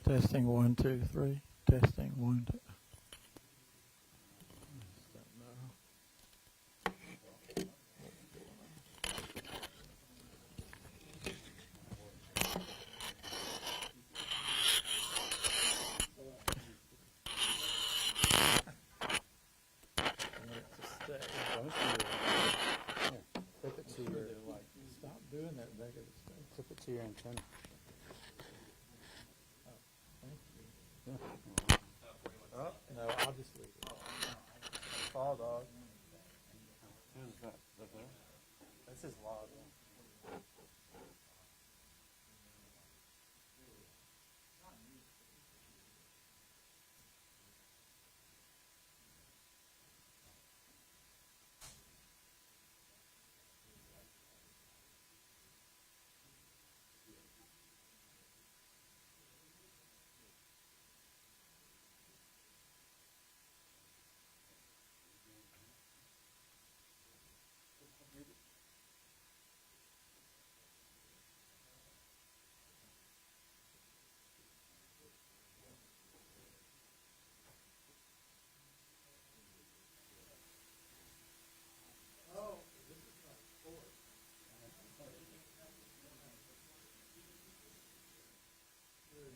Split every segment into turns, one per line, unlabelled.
Testing 1, 2, 3. Testing 1, 2.
Clip it to your.
Stop doing that negative stuff.
Clip it to your antenna.
Thank you.
Yeah.
Oh, no, I'll just leave it.
Fall dog. Who's that? Is that there? That's his log.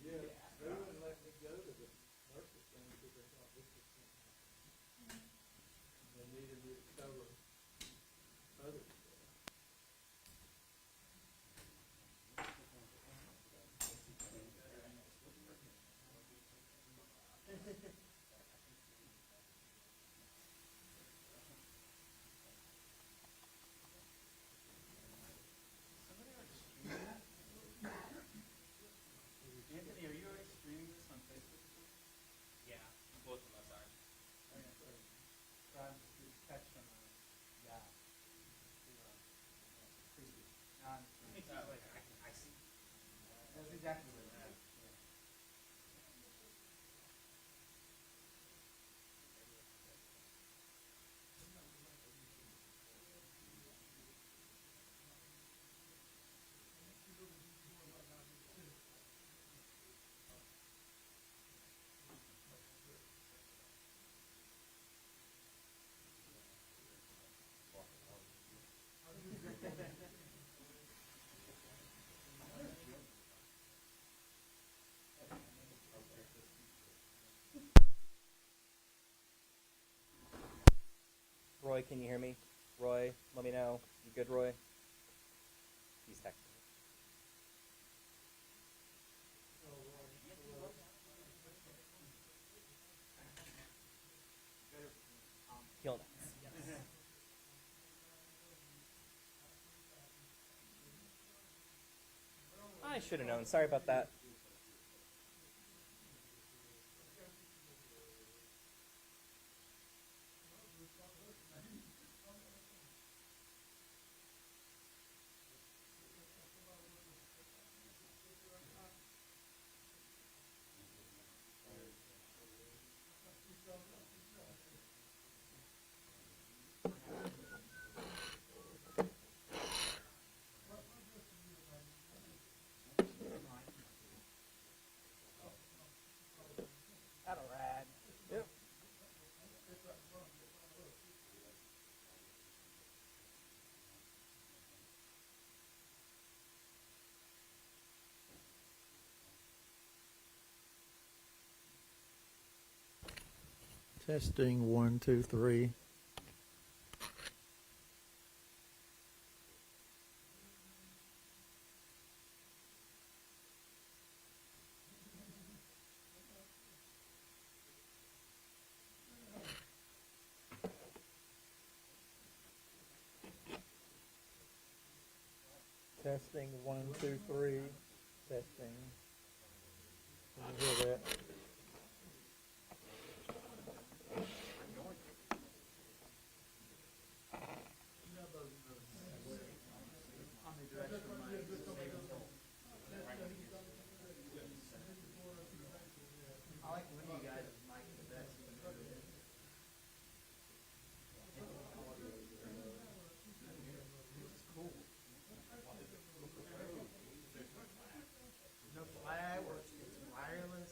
Yeah, they wouldn't let me go to the nurse's thing because they thought this was something. They needed me to cover other stuff.
Anthony, are you already streaming this on Facebook?
Yeah, both of us are.
Try to catch some preview.
I see.
That's exactly what it is.
Roy, can you hear me? Roy, let me know. You good, Roy? He's texting. Killing it. I should have known. Sorry about that. That'll rad. Yep.
Testing 1, 2, 3. Testing 1, 2, 3. Testing. Can you hear that?
I like when you guys mic the best. This is cool. No flag, or it's wireless.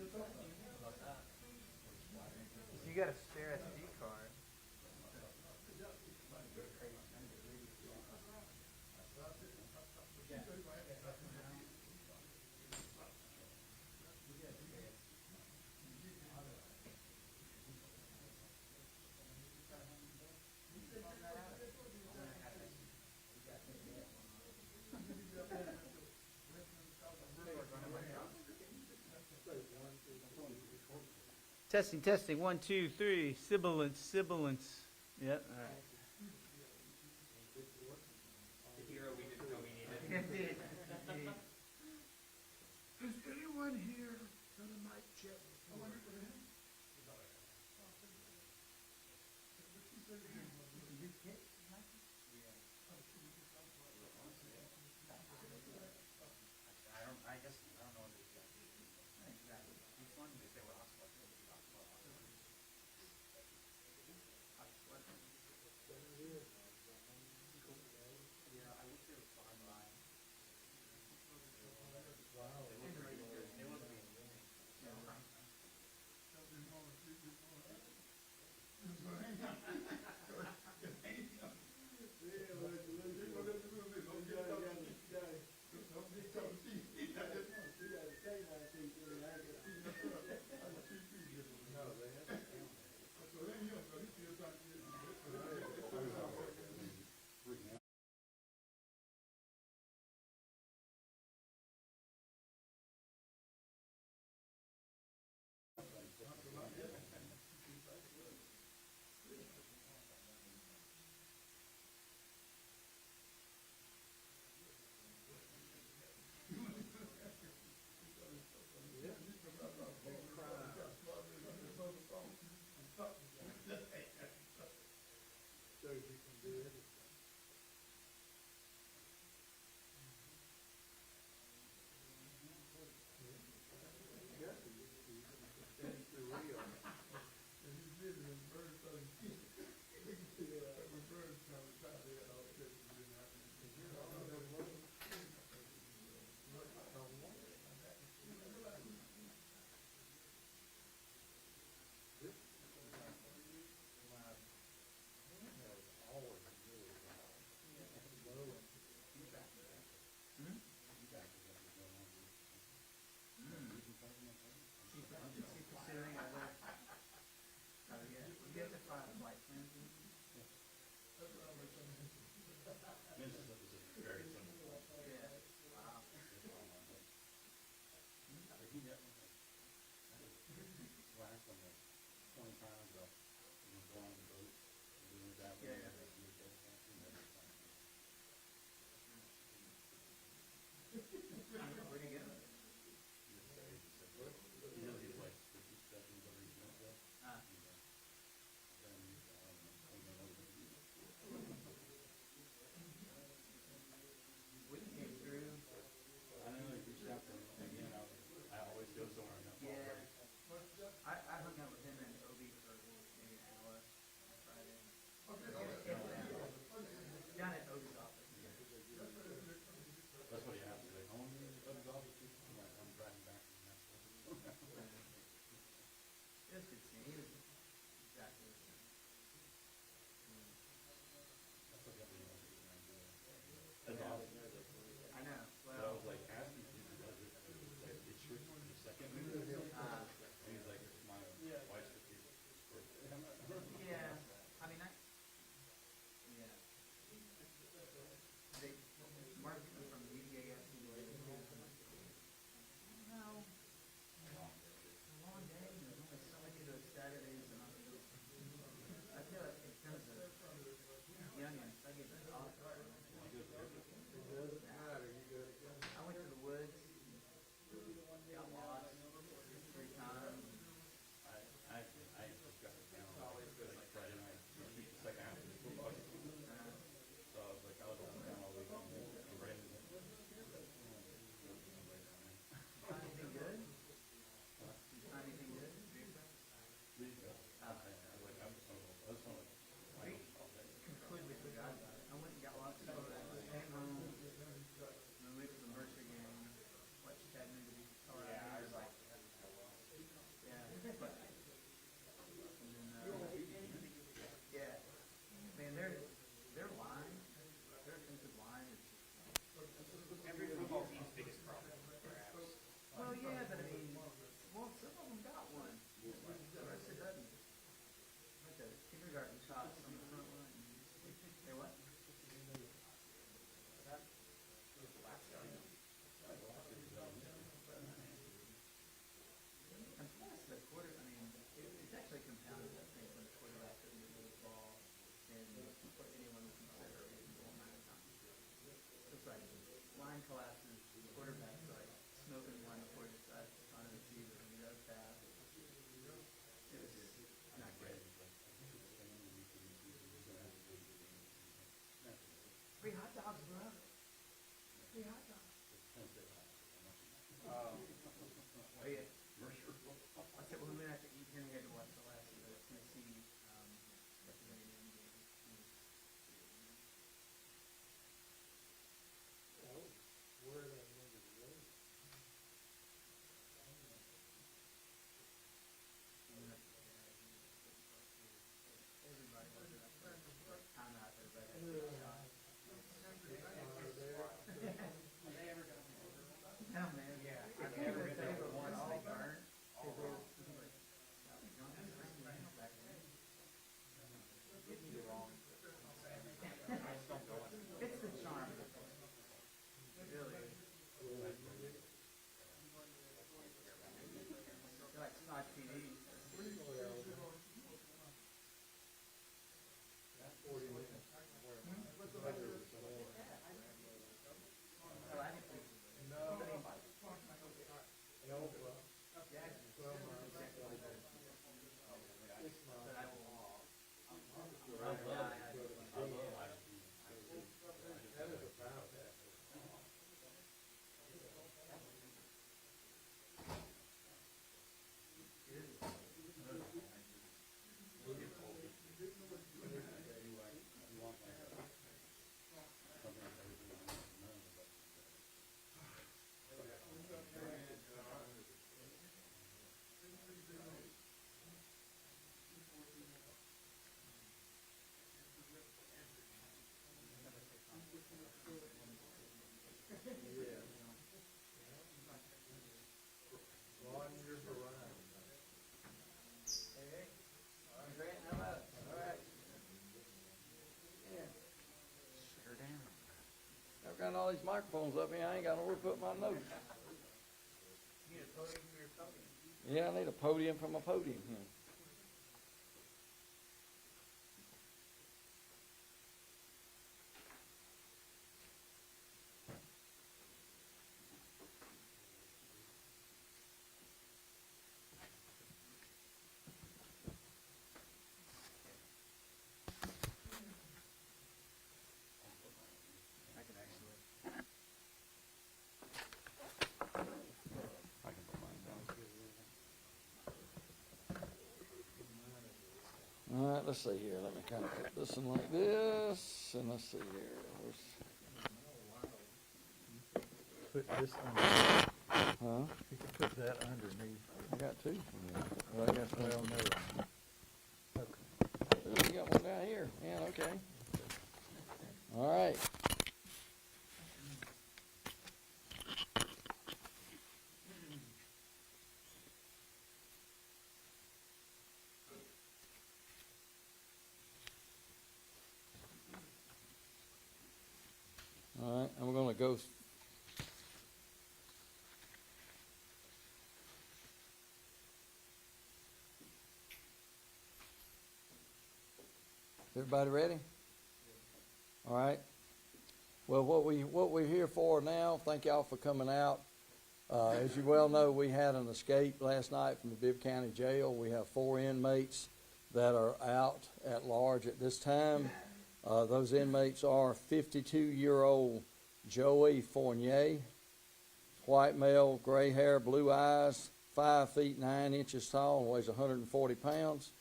You got a spare SD card.
Testing, testing. 1, 2, 3. Sibilance, sibilance. Yep. All right.
The hero we didn't know we needed.
Indeed.
Is anyone here got a mic check?
I guess I don't know what it is yet. Which one? If they were hotspot, they would be hotspot. Yeah, I wish they would find mine.
especially compounded, I think, when the quarterback couldn't get rid of the ball and what anyone would consider a reasonable amount of time. It's like line collapses, the quarterback's like smoking one before he decides to find a receiver and he goes fast. It was not great. Free hot dogs, bro. Free hot dogs. Oh yeah. I said, well, we went out to eat here and we had to watch the last of the Tennessee representative game.
Oh, where that number goes.
Everybody was up there. Time out, everybody had a big shot. No, man.
Yeah,
I
I've
can't
never
even
been
say
there
but
once,
once
they
they
burn.
burned. Get me wrong.
I just don't go in there.
It's the charm. It really is. You're like Snot TV.
That's 40 minutes.
Oh, I didn't think
No. No, but 12 miles.
but I will.
That is about that. Broaden your horizon.
Hey, Grant, how about it? All right.
Shut her down.
I've got all these microphones up here, I ain't got nowhere to put my notes.
You need a podium for your podium.
Yeah, I need a podium for my podium here.
I can actually.
I can put mine down. All right, let's see here. Let me kind of put this in like this, and let's see here.
Put this under.
Huh?
You can put that underneath.
I got two. Well, I guess
Well,
well,
never mind.
you got one down here. Yeah, okay. All right. All right, and we're going to go. Everybody ready? All right. Well, what we're here for now, thank y'all for coming out. As you well know, we had an escape last night from the Bibb County Jail. We have 4 inmates that are out at large at this time. Those inmates are 52-year-old Joey Fournier, white male, gray hair, blue eyes, 5 feet 9 inches tall, and weighs 140 pounds.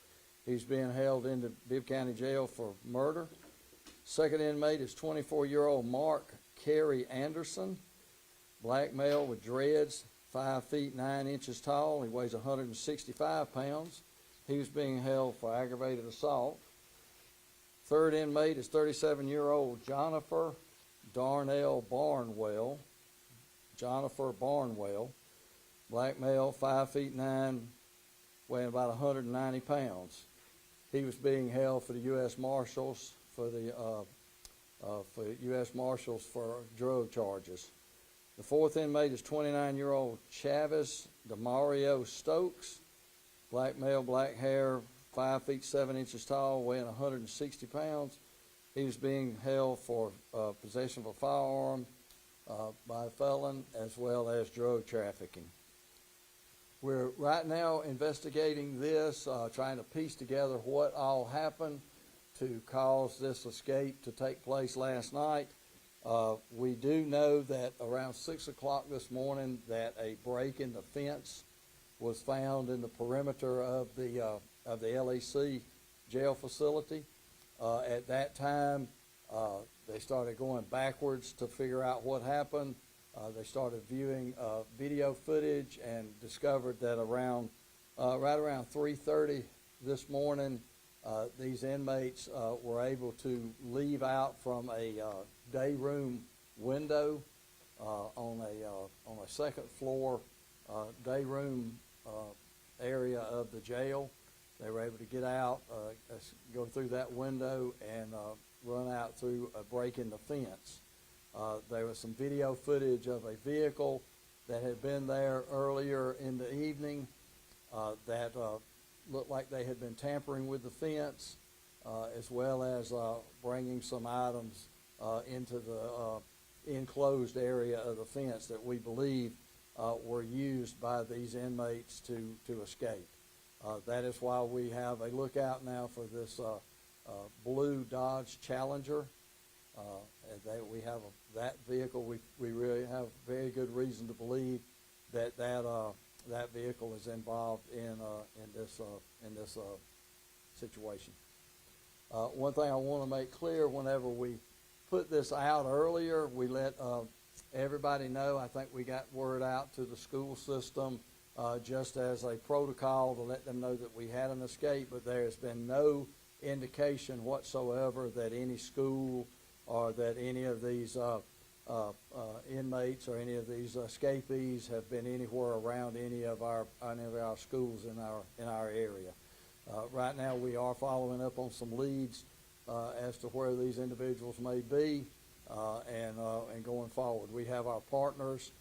He's being held in the Bibb County Jail for murder. Second inmate is 24-year-old Mark Carey Anderson, black male with dreads, 5 feet 9 inches tall. He weighs 165 pounds. He was being held for aggravated assault. Third inmate is 37-year-old Jennifer Darnell Barnwell. Jennifer Barnwell, black male, 5 feet 9, weighing about 190 pounds. He was being held for the U.S. Marshals for U.S. Marshals for drug charges. The fourth inmate is 29-year-old Chavis DeMario Stokes. black male, black hair, 5 feet 7 inches tall, weighing 160 pounds. He was being held for possession of a firearm by a felon, as well as drug trafficking. We're right now investigating this, trying to piece together what all happened to cause this escape to take place last night. We do know that around 6 o'clock this morning that a break in the fence was found in the perimeter of the LEC jail facility. At that time, they started going backwards to figure out what happened. They started viewing video footage and discovered that right around 3:30 this morning, these inmates were able to leave out from a day room window on a second floor day room area of the jail. They were able to get out, go through that window, and run out through a break in the fence. There was some video footage of a vehicle that had been there earlier in the evening that looked like they had been tampering with the fence, as well as bringing some items into the enclosed area of the fence that we believe were used by these inmates to escape. That is why we have a lookout now for this blue Dodge Challenger. We have that vehicle. We really have very good reason to believe that vehicle is involved in this situation. One thing I want to make clear: whenever we put this out earlier, we let everybody know. I think we got word out to the school system just as a protocol to let them know that we had an escape, but there has been no indication whatsoever that any school or that any of these inmates or any of these escapees have been anywhere around any of our schools in our area. Right now, we are following up on some leads as to where these individuals may be, and going forward. We have our partners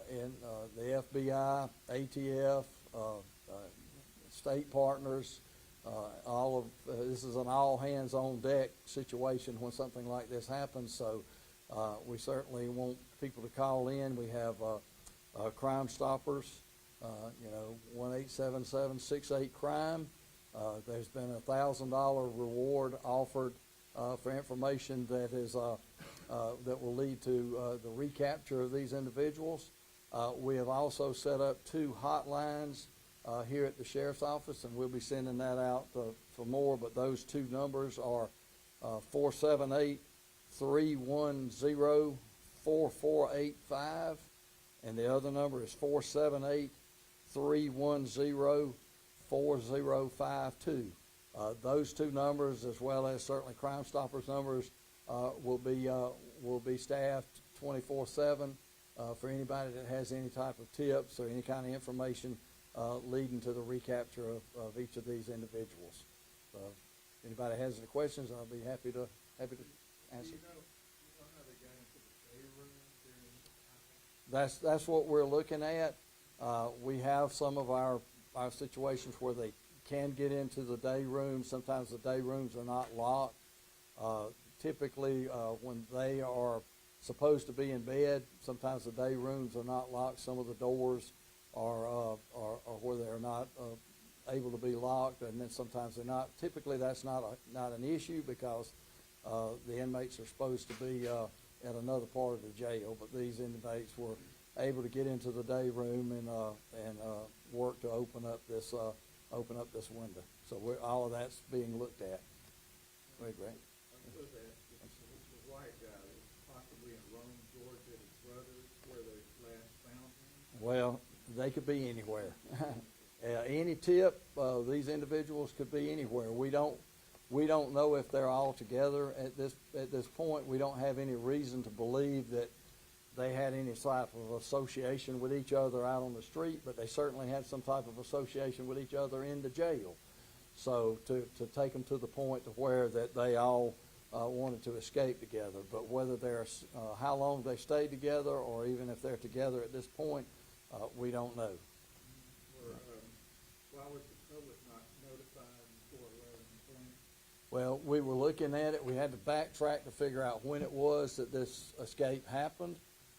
in the FBI, ATF, state partners. This is an all hands on deck situation when something like this happens. So we certainly want people to call in. We have Crime Stoppers, 1-877-68-CRIME. There's been a $1,000 reward offered for information that will lead to the recapture of these individuals. We have also set up 2 hotlines here at the Sheriff's Office, and we'll be sending that out for more, but those 2 numbers are 478-310-4485, and the other number is 478-310-4052. Those 2 numbers, as well as certainly Crime Stoppers numbers, will be staffed 24/7 for anybody that has any type of tips or any kind of information leading to the recapture of each of these individuals. If anybody has any questions, I'll be happy to answer.
Do you know how they got into the day room during
That's what we're looking at. We have some of our situations where they can get into the day room. Sometimes the day rooms are not locked. Typically, when they are supposed to be in bed, sometimes the day rooms are not locked. Some of the doors are where they're not able to be locked, and then sometimes they're not. Typically, that's not an issue because the inmates are supposed to be at another part of the jail. But these inmates were able to get into the day room and work to open up this window. So all of that's being looked at. Go ahead, Grant.
I was supposed to ask, this white guy that was possibly in Rome, Georgia, his brothers, where they last found him?
Well, they could be anywhere. Any tip, these individuals could be anywhere. We don't know if they're all together at this point. We don't have any reason to believe that they had any type of association with each other out on the street, but they certainly had some type of association with each other in the jail. So to take them to the point to where that they all wanted to escape together, but whether how long they stayed together or even if they're together at this point, we don't know.
Why was the jail was not notified before 11:20?
Well, we were looking at it, we had to backtrack to figure out when it was that this escape happened,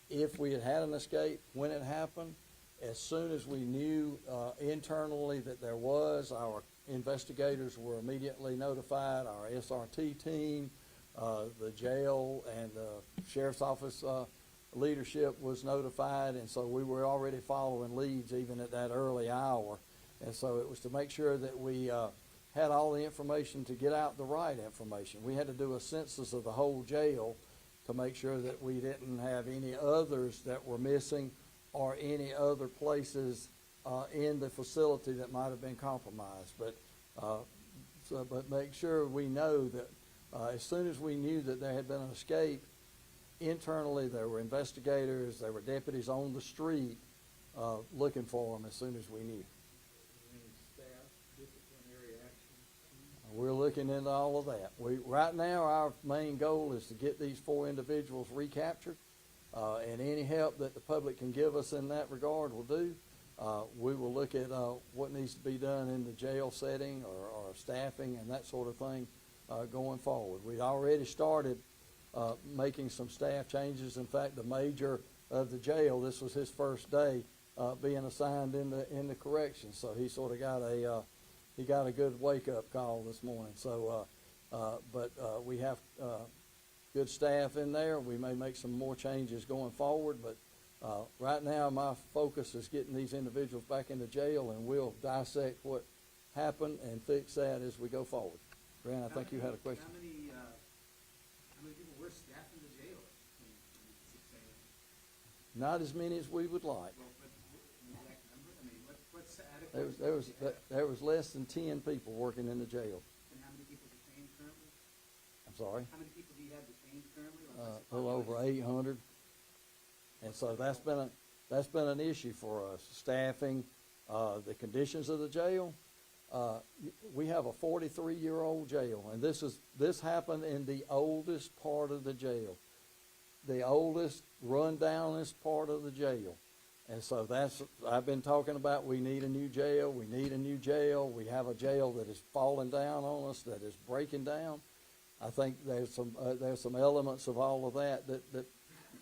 if we had had an escape, when it happened. As soon as we knew internally that there was, our investigators were immediately notified, our SRT team, the jail and sheriff's office leadership was notified, and so we were already following leads even at that early hour. And so it was to make sure that we had all the information to get out the right information. We had to do a census of the whole jail to make sure that we didn't have any others that were missing or any other places in the facility that might have been compromised. But make sure we know that as soon as we knew that there had been an escape, internally there were investigators, there were deputies on the street looking for them as soon as we knew.
Any staff disciplinary action?
We're looking into all of that. Right now, our main goal is to get these 4 individuals recaptured, and any help that the public can give us in that regard will do. We will look at what needs to be done in the jail setting or staffing and that sort of thing going forward. We'd already started making some staff changes. In fact, the major of the jail, this was his first day being assigned in the corrections, so he sort of got a good wake-up call this morning. So, but we have good staff in there. We may make some more changes going forward, but right now my focus is getting these individuals back into jail, and we'll dissect what happened and fix that as we go forward. Grant, I think you had a question.
How many people were staffed in the jail in 6 a.m.?
Not as many as we would like.
Well, but an exact number? I mean, what's adequate?
There was less than 10 people working in the jail.
And how many people detained currently?
I'm sorry.
How many people do you have detained currently? Or
A
what's the
little over
population?
800. And so that's been an issue for us. Staffing, the conditions of the jail. We have a 43-year-old jail, and this happened in the oldest part of the jail, the oldest, run-downest part of the jail. And so I've been talking about, we need a new jail, we need a new jail. We have a jail that is falling down on us, that is breaking down. I think there's some elements of all of that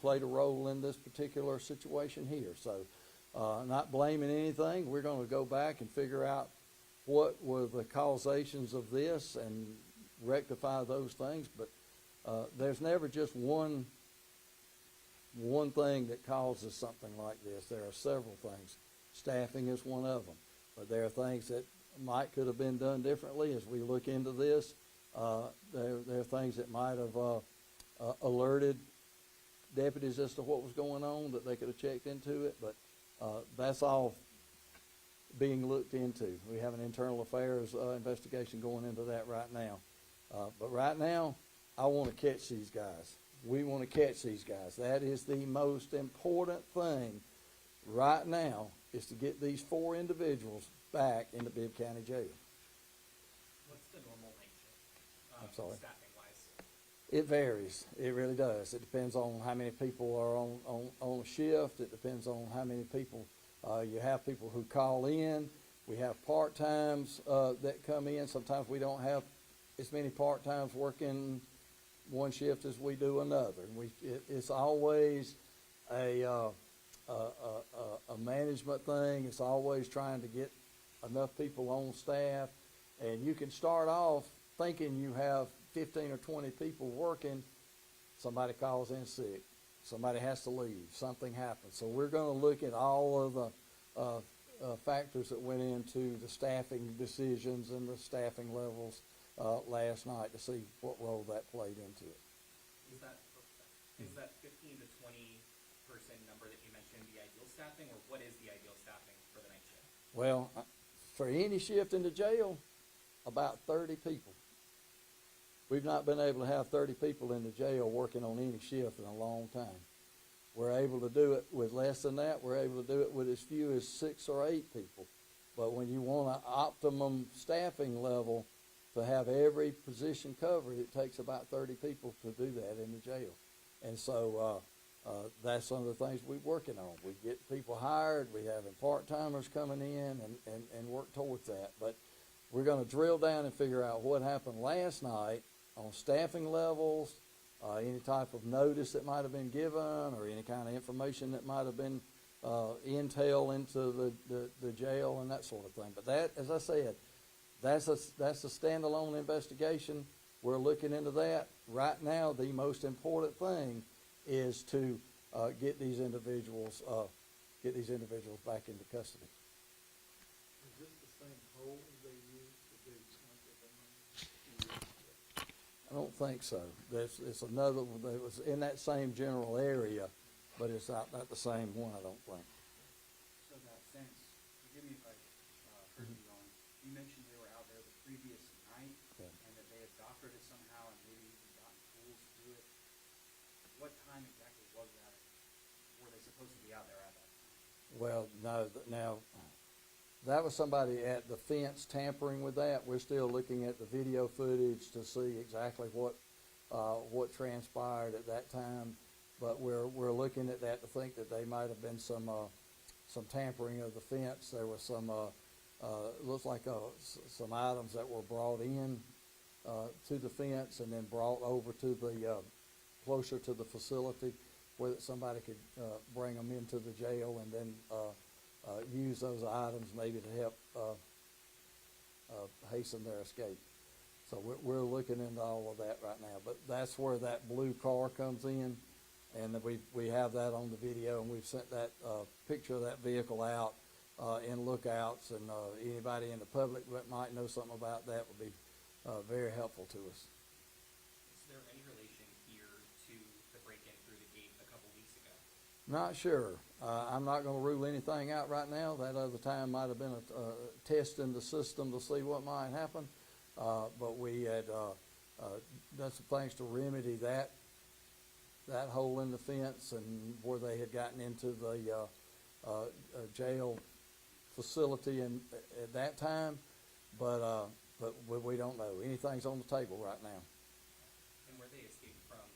played a role in this particular situation here. So not blaming anything. We're going to go back and figure out what were the causations of this and rectify those things. But there's never just one thing that causes something like this. There are several things. Staffing is one of them. But there are things that could have been done differently as we look into this. There are things that might have alerted deputies as to what was going on, that they could have checked into it. But that's all being looked into. We have an internal affairs investigation going into that right now. But right now, I want to catch these guys. We want to catch these guys. That is the most important thing right now, is to get these 4 individuals back into Bibb County Jail.
What's the normal night shift?
I'm sorry?
Staffing-wise?
It varies. It really does. It depends on how many people are on a shift. It depends on how many people. You have people who call in. We have part-times that come in. Sometimes we don't have as many part-times working one shift as we do another. It's always a management thing. It's always trying to get enough people on staff. And you can start off thinking you have 15 or 20 people working. Somebody calls in sick. Somebody has to leave. Something happens. So we're going to look at all of the factors that went into the staffing decisions and the staffing levels last night to see what role that played into it.
Is that 15 to 20 person number that you mentioned the ideal staffing, or what is the ideal staffing for the night shift?
Well, for any shift in the jail, about 30 people. We've not been able to have 30 people in the jail working on any shift in a long time. We're able to do it with less than that. We're able to do it with as few as 6 or 8 people. But when you want an optimum staffing level to have every position covered, it takes about 30 people to do that in the jail. And so that's some of the things we're working on. We get people hired. We have part-timers coming in and work towards that. But we're gonna drill down and figure out what happened last night on staffing levels, any type of notice that might have been given, or any kind of information that might have been, intel into the jail and that sort of thing. But that, as I said, that's a standalone investigation. We're looking into that. Right now, the most important thing is to, get these individuals back into custody.
Is this the same hole they used to do something?
I don't think so. It's another one that was in that same general area, but it's not the same one, I don't think.
So that sense, forgive me if I heard you wrong, you mentioned they were out there the previous night,
Yeah.
and that they had doctored it somehow and maybe even gotten tools to do it. What time exactly was that? Were they supposed to be out there at that time?
Well, no, now, that was somebody at the fence tampering with that. We're still looking at the video footage to see exactly what transpired at that time. But we're looking at that to think that they might have been some tampering of the fence. There was some, looks like, some items that were brought in, to the fence and then brought over to the, closer to the facility where somebody could, bring them into the jail and then, use those items maybe to help hasten their escape. So we're looking into all of that right now. But that's where that blue car comes in, and we have that on the video, and we've sent that picture of that vehicle out in lookouts, and anybody in the public that might know something about that would be very helpful to us.
Is there any relation here to the break-in through the gate a couple weeks ago?
Not sure. I'm not going to rule anything out right now. That other time might have been a test in the system to see what might happen. But we had done some things to remedy that hole in the fence and where they had gotten into the jail facility at that time. But we don't know. Anything's on the table right now.
And where they escaped from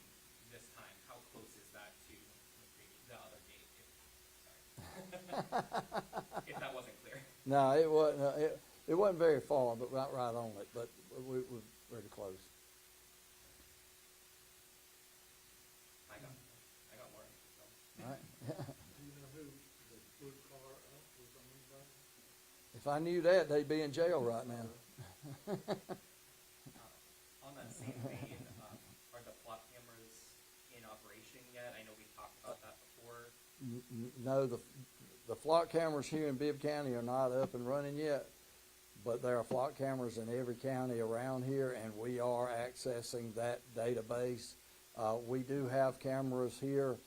this time, how close is that to the other gate? If that wasn't clear.
No, it wasn't. It wasn't very far, but right on it. But we were pretty close.
I got more. So.
All right.
Do you know who the blue car up was owned by?
If I knew that, they'd be in jail right now.
On that same vein, are the plot cameras in operation yet? I know we talked about that before.
No, the flock cameras here in Bibb County are not up and running yet, but there are flock cameras in every county around here, and we are accessing that database. We do have cameras here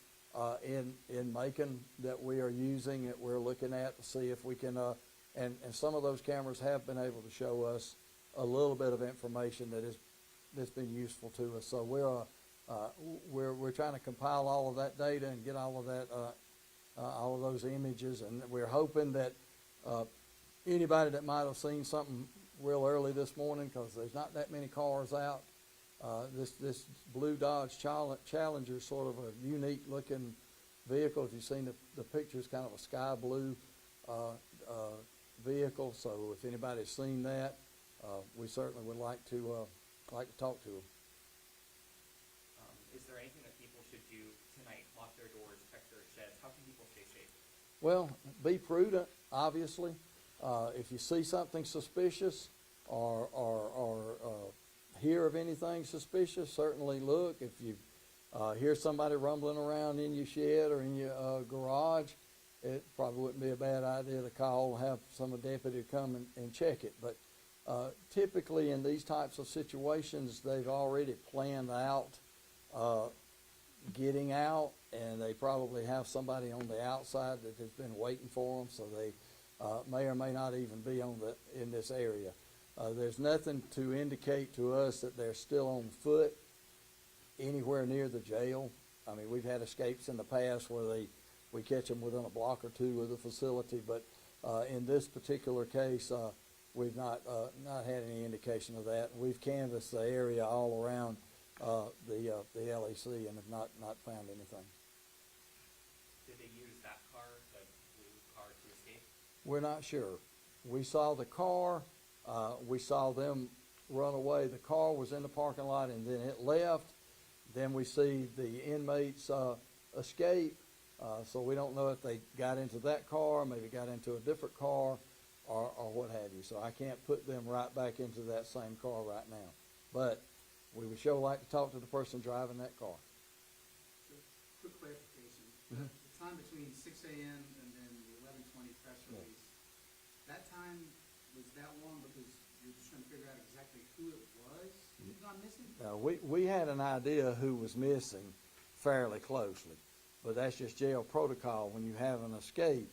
in Macon that we are using, that we're looking at to see if we can, and some of those cameras have been able to show us a little bit of information that's been useful to us. So we're trying to compile all of that data and get all of that, all of those images, and we're hoping that anybody that might have seen something real early this morning, because there's not that many cars out. This blue Dodge Challenger is sort of a unique looking vehicle. If you've seen the picture, it's kind of a sky blue vehicle. So if anybody's seen that, we certainly would like to talk to them.
Is there anything that people should do tonight? Lock their doors, check their sheds. How can people stay safe?
Well, be prudent, obviously. If you see something suspicious or hear of anything suspicious, certainly look. If you hear somebody rumbling around in your shed or in your garage, it probably wouldn't be a bad idea to call and have some deputy come and check it. But typically in these types of situations, they've already planned out getting out, and they probably have somebody on the outside that has been waiting for them, so they may or may not even be in this area. There's nothing to indicate to us that they're still on foot anywhere near the jail. I mean, we've had escapes in the past where we catch them within a block or two of the facility, but in this particular case, we've not had any indication of that. We've canvassed the area all around the LEC and have not found anything.
Did they use that car, the blue car, to escape?
We're not sure. We saw the car We saw them run away. The car was in the parking lot and then it left. Then we see the inmates escape. So we don't know if they got into that car, maybe got into a different car, or what have you. So I can't put them right back into that same car right now. But we would sure like to talk to the person driving that car.
So, quick clarification.
Mhm.
The time between 6 a.m. and then the 11:20 press
Yeah.
release, that time was that long because you're just trying to figure out exactly who it was who's gone missing?
Now, we had an idea who was missing fairly closely, but that's just jail protocol. When you have an escape,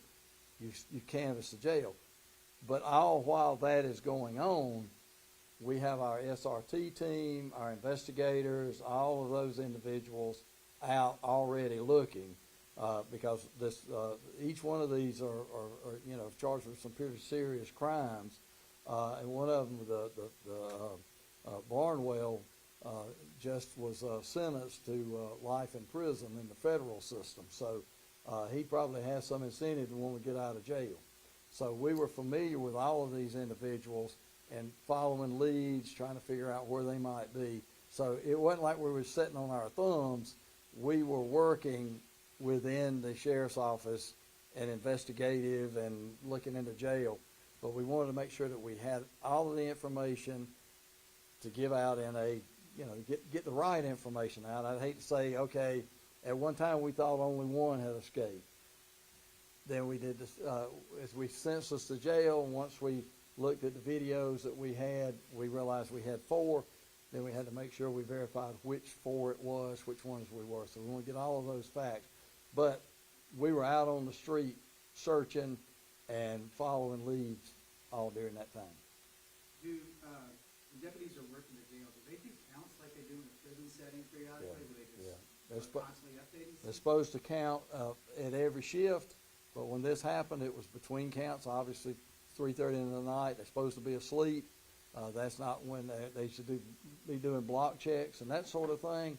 you canvass the jail. But all while that is going on, we have our SRT team, our investigators, all of those individuals out already looking, because each one of these are charged with some pretty serious crimes, and one of them, Barnwell, just was sentenced to life in prison in the federal system. So he probably has some incentive to want to get out of jail. So we were familiar with all of these individuals and following leads, trying to figure out where they might be. So it wasn't like we were sitting on our thumbs. We were working within the sheriff's office and investigative and looking into jail. But we wanted to make sure that we had all of the information to give out in a, get the right information out. I'd hate to say, okay, at one time we thought only one had escaped. Then we did this, as we censused the jail, once we looked at the videos that we had, we realized we had 4. Then we had to make sure we verified which 4 it was, which ones we were. So we want to get all of those facts. But we were out on the street searching and following leads all during that time.
Do when deputies are working the jail, do they do counts like they do in a prison setting periodically? Do they just constantly updating?
They're supposed to count at every shift, but when this happened, it was between counts. Obviously, 3:30 in the night. They're supposed to be asleep. That's not when they should be doing block checks and that sort of thing.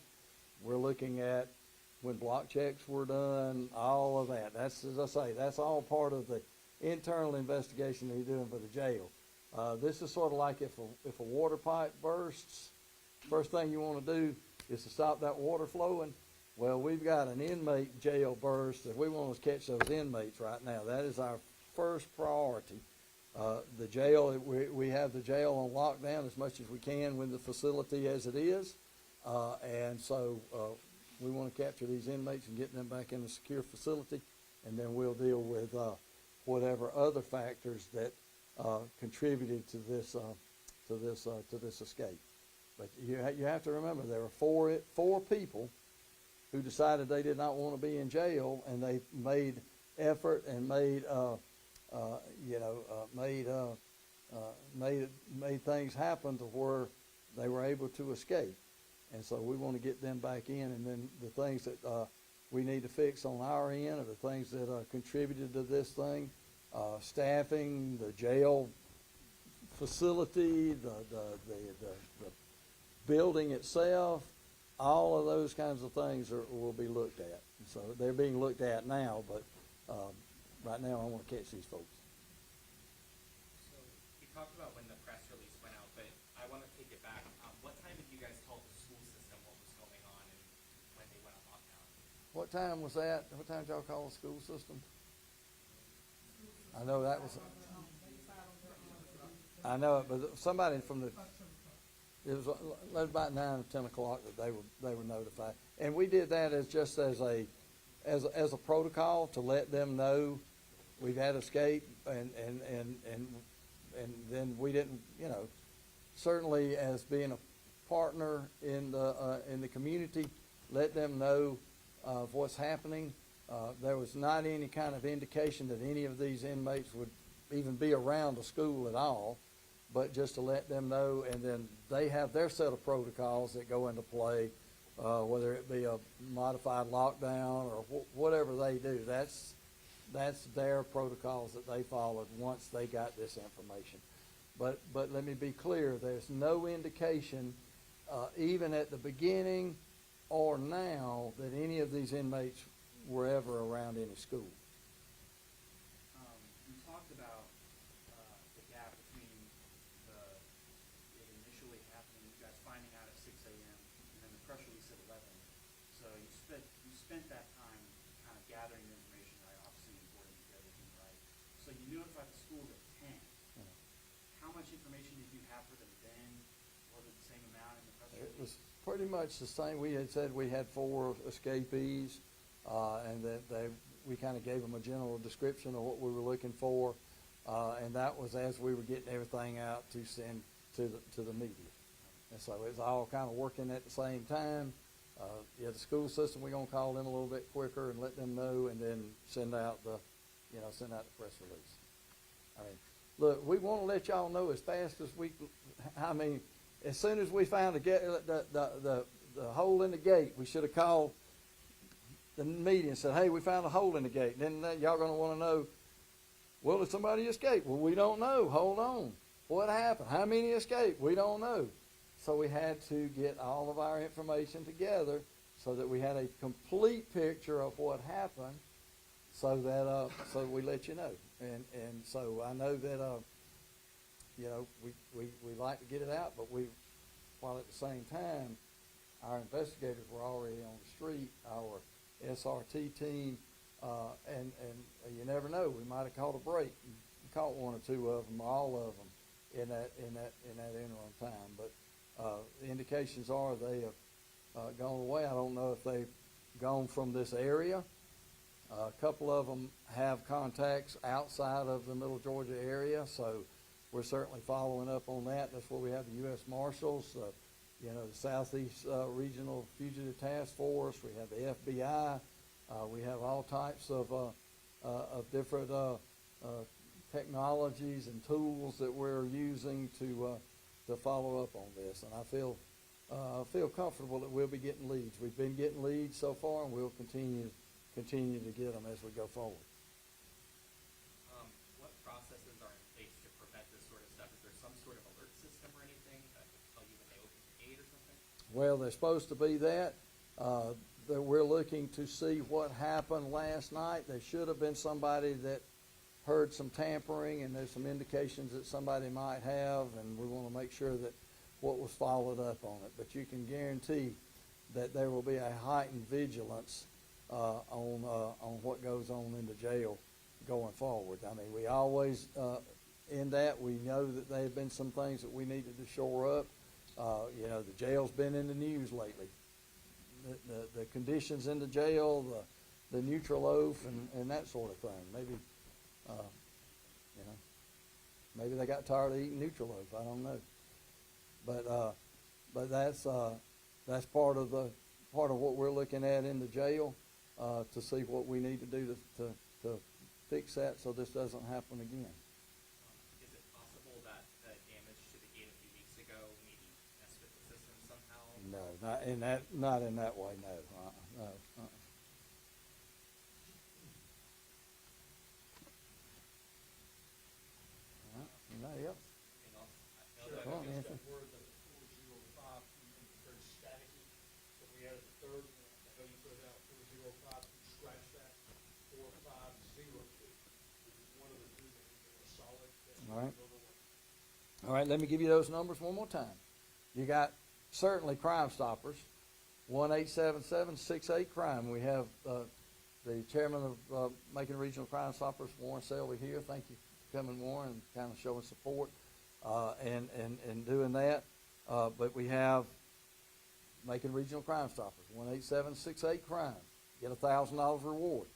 We're looking at when block checks were done, all of that. That's, as I say, that's all part of the internal investigation that you're doing for the jail. This is sort of like if a water pipe bursts, first thing you want to do is to stop that water flowing. Well, we've got an inmate jail burst, and we want to catch those inmates right now. That is our first priority. The jail, we have the jail on lockdown as much as we can with the facility as it is, and so we want to capture these inmates and get them back in a secure facility, and then we'll deal with whatever other factors that contributed to this escape. But you have to remember there were four people who decided they did not want to be in jail, and they made effort and made things happen to where they were able to escape. And so we want to get them back in, and then the things that we need to fix on our end are the things that contributed to this thing, staffing, the jail facility, the building itself, all of those kinds of things will be looked at. And so they're being looked at now, but right now I want to catch these folks.
So you talked about when the press release went out, but I want to take it back. What time did you guys tell the school system what was going on and when they went on lockdown?
What time was that? What time did y'all call the school system? I know that was. I know it, but somebody from the. It was about 9 or 10 o'clock that they were notified, and we did that as a protocol to let them know we've had escape, and then we didn't, certainly as being a partner in the community, let them know of what's happening. There was not any kind of indication that any of these inmates would even be around the school at all, but just to let them know, and then they have their set of protocols that go into play, whether it be a modified lockdown or whatever they do. That's their protocols that they followed once they got this information. But let me be clear, there's no indication, even at the beginning or now, that any of these inmates were ever around any school.
You talked about the gap between the spent that time kind of gathering the information, right, obviously important to get everything right. So you notified the schools at 10. How much information did you have for them then? Was it the same amount in the press
It
release?
was pretty much the same. We had said we had 4 escapees, and that we kind of gave them a general description of what we were looking for, and that was as we were getting everything out to send to the media. And so it was all kind of working at the same time. The school system, we're gonna call them a little bit quicker and let them know, and then send out the press release. I mean, look, we want to let y'all know as fast as as soon as we found the hole in the gate, we should have called the media and said, hey, we found a hole in the gate. And then y'all going to want to know, well, did somebody escape? Well, we don't know. Hold on. What happened? How many escaped? We don't know. So we had to get all of our information together so that we had a complete picture of what happened, so that so we let you know. And so I know that we like to get it out, but while at the same time our investigators were already on the street, our SRT team, and you never know, we might have caught a break and caught 1 or 2 of them, or all of them in that interim time. But the indications are they have gone away. I don't know if they've gone from this area. A couple of them have contacts outside of the Middle Georgia area, so we're certainly following up on that. That's where we have the U.S. Marshals, the Southeast Regional Fugitive Task Force. We have the FBI. We have all types of different technologies and tools that we're using to follow up on this. And I feel comfortable that we'll be getting leads. We've been getting leads so far, and we'll continue to get them as we go forward.
What processes are in place to prevent this sort of stuff? Is there some sort of alert system or anything that will tell you when they open the gate or something?
Well, there's supposed to be that. That we're looking to see what happened last night. There should have been somebody that heard some tampering, and there's some indications that somebody might have, and we want to make sure that what was followed up on it. But you can guarantee that there will be a heightened vigilance on what goes on in the jail going forward. I mean, we always in that we know that there have been some things that we needed to shore up. The jail's been in the news lately. The conditions in the jail, the neutral oath, and that sort of thing. Maybe they got tired of eating neutral oath. I don't know. But that's part of what we're looking at in the jail, to see what we need to do to fix that so this doesn't happen again.
Is it possible that the damage to the gate a few weeks ago maybe messed with the system somehow?
No, not in that way. No. Anybody else?
Anything else? I know
Sure,
that-
Go on,
I guess
Anthony.
that word, the 405, very staticky, so we added the third one, I know you put it out, 405, you scratch that, 4502, which is one of the two that are solid.
All right. All right, let me give you those numbers one more time. You got certainly Crime Stoppers, 1-877-68-CRIME. We have the chairman of Macon Regional Crime Stoppers, Warren Selby, here. Thank you for coming, Warren, and kind of showing support and doing that. But we have Macon Regional Crime Stoppers, 1-877-68-CRIME. Get a $1,000 reward.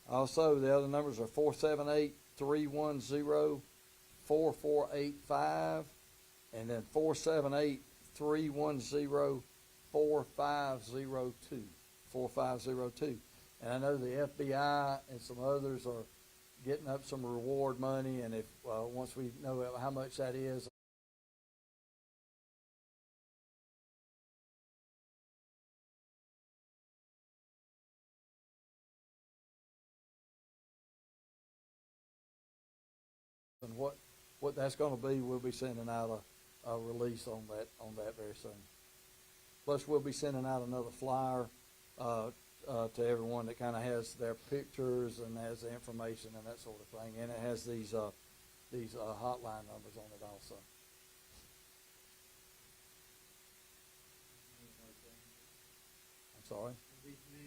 Also, the other numbers are 478-310-4485, and then 478-310-4502. 4502. And I know the FBI and some others are getting up some reward money, and if once we know how much that is, and what that's going to be, we'll be sending out a release on that very soon. Plus, we'll be sending out another flyer to everyone that kind of has their pictures and has the information and that sort of thing, and it has these hotline numbers on it also. I'm sorry.
These men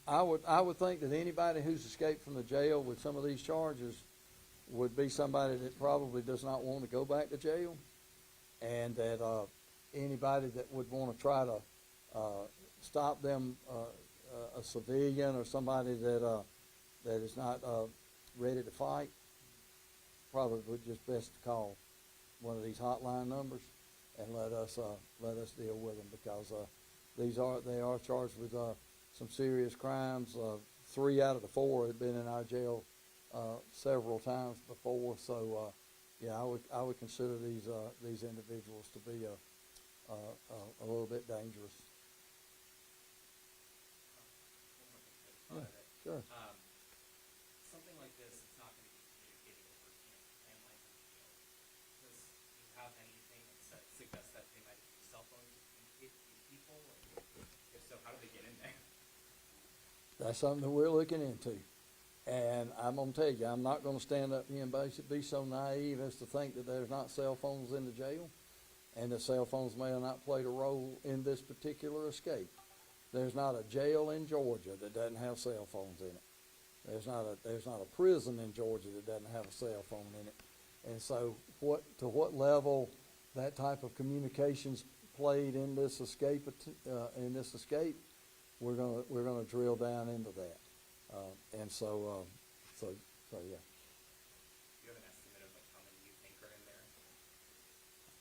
I would think that anybody who's escaped from the jail with some of these charges would be somebody that probably does not want to go back to jail, and that anybody that would want to try to stop them, a civilian or somebody that is not ready to fight, probably would just best call one of these hotline numbers and let us deal with them, because they are charged with some serious crimes. 3 out of the 4 had been in our jail several times before. So yeah, I would consider these individuals to be a little bit dangerous.
One more thing to
Yeah,
add it.
sure.
Something like this, it's not going to be communicated over, landlines in the jail. Does you have anything that suggests that they might use cell phones to communicate with these people? If so, how do they get in there?
That's something that we're looking into. And I'm going to tell you, I'm not going to stand up here and be so naive as to think that there's not cell phones in the jail, and that cell phones may have not played a role in this particular escape. There's not a jail in Georgia that doesn't have cell phones in it. There's not a prison in Georgia that doesn't have a cell phone in it. And so to what level that type of communications played in this escape, we're gonna drill down into that. And so yeah.
Do you have an estimate of how many you think are in there?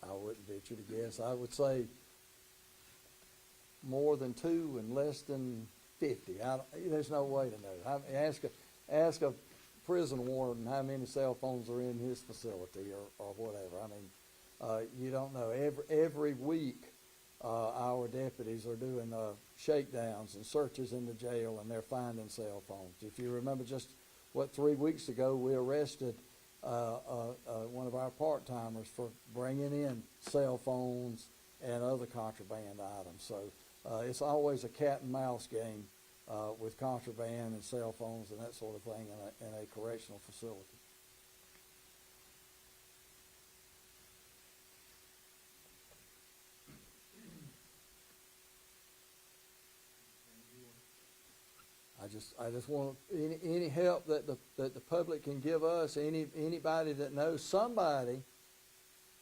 I wouldn't venture to guess. I would say more than 2 and less than 50. There's no way to know. Ask a prison warden how many cell phones are in his facility or whatever. I mean, you don't know. Every week, our deputies are doing shakedowns and searches in the jail, and they're finding cell phones. If you remember, just 3 weeks ago, we arrested one of our part-timers for bringing in cell phones and other contraband items. So it's always a cat and mouse game with contraband and cell phones and that sort of thing in a correctional facility. I just want any help that the public can give us, anybody that knows somebody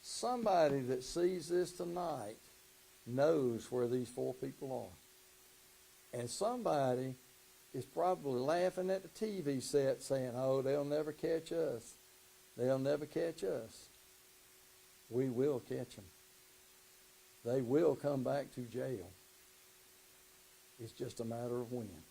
that sees this tonight knows where these 4 people are. And somebody is probably laughing at the TV set saying, "Oh, they'll never catch us. They'll never catch us." We will catch them. They will come back to jail. It's just a matter of when.